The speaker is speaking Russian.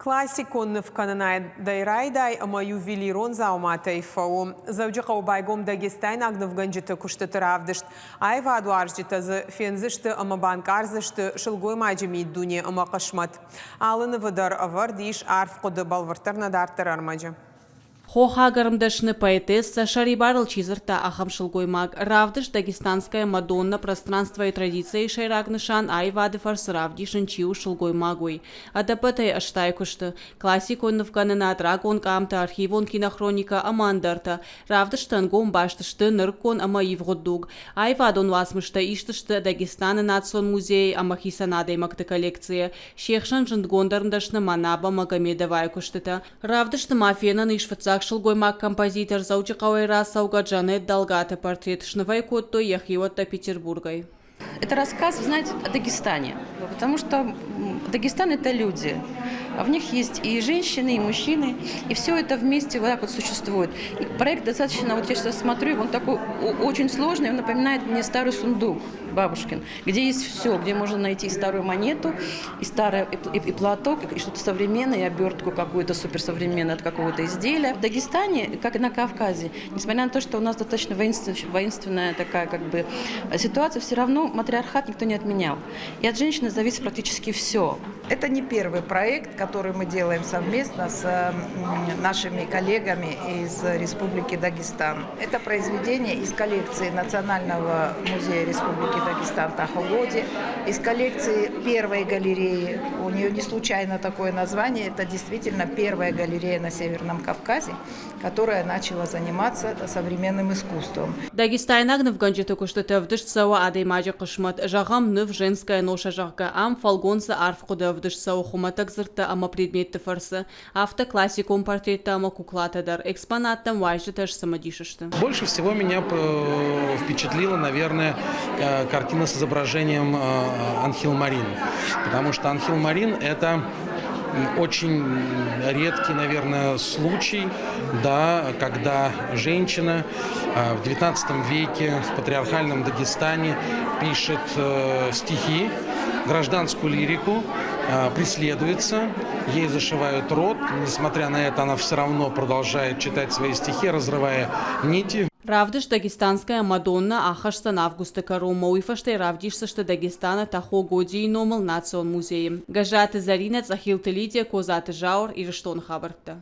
Классикон в Кананай дайрайдай ама ювелирон зауматай фау. Завджиқа убайгом Дагестайн агнов ганджита куштаты равдышт. Айва адуаржита за фензышты ама банкарзышты шылгой маджими дуне ама қашмат. Алыны выдар авар диш арф қуды балвыртарна дартыр армаджы. Хоха гармдашны поэтесса Шарибарл Чизерта Ахамшилгоймаг равдыш дагестанская Мадонна пространство и традиции шайрагнышан айвады фарсравдишын чиу шилгоймагуй. Адапатай аштайкушты. Классикон вганына драгон камта архивон кинохроника амандарта. Равдыш тангом баштышты ныркон ама ивгодуг. Айвадон васмышта иштышты Дагестаны национ музей амахисанадой макты коллекция. Шехшан жындгондармдашны манаба Магомедова айкуштыта. Равдышты мафиянан ишфацак Шилгоймак композитор Заучиқауай Расауга Джанет Далгата портрет Шнавайкотто Яхиота Петербургой. Это рассказ, вы знаете, о Дагестане, потому что Дагестан – это люди. А в них есть и женщины, и мужчины, и все это вместе вот так вот существует. И проект достаточно, вот я сейчас смотрю, он такой очень сложный, он напоминает мне старый сундук бабушкин, где есть все, где можно найти и старую монету, и старый и платок, и что-то современное, и обертку какую-то суперсовременную от какого-то изделия. В Дагестане, как и на Кавказе, несмотря на то, что у нас достаточно воинственная такая как бы ситуация, все равно матриархат никто не отменял. И от женщины зависит практически все. Это не первый проект, который мы делаем совместно с нашими коллегами из Республики Дагестан. Это произведение из коллекции Национального музея Республики Дагестан Таховоди, из коллекции первой галереи. У нее не случайно такое название. Это действительно первая галерея на Северном Кавказе, которая начала заниматься современным искусством. Дагестайнаг навганджиты куштыты вдышцава адаймаджи кушмат. Жагам ныв женская ноша жагга ам фалгонса арфкуда вдышцава хуматак зырта ама предметты фарсы. Автоклассикум портрета ама куклатадар. Экспонаттам вайжи теж самодишишты. Больше всего меня впечатлила, наверное, картина с изображением Анхил Марин. Потому что Анхил Марин – это очень редкий, наверное, случай, да, когда женщина в XIX веке в патриархальном Дагестане пишет стихи, гражданскую лирику, преследуется, ей зашивают рот. Несмотря на это, она все равно продолжает читать свои стихи, разрывая нити. Равдыш дагестанская Мадонна ахашсан августа карома уйфаштай равдишса что Дагестана тахо годи номал национ музеем. Гажаты заринец ахилты лидия козаты жаур и рештон хабарта.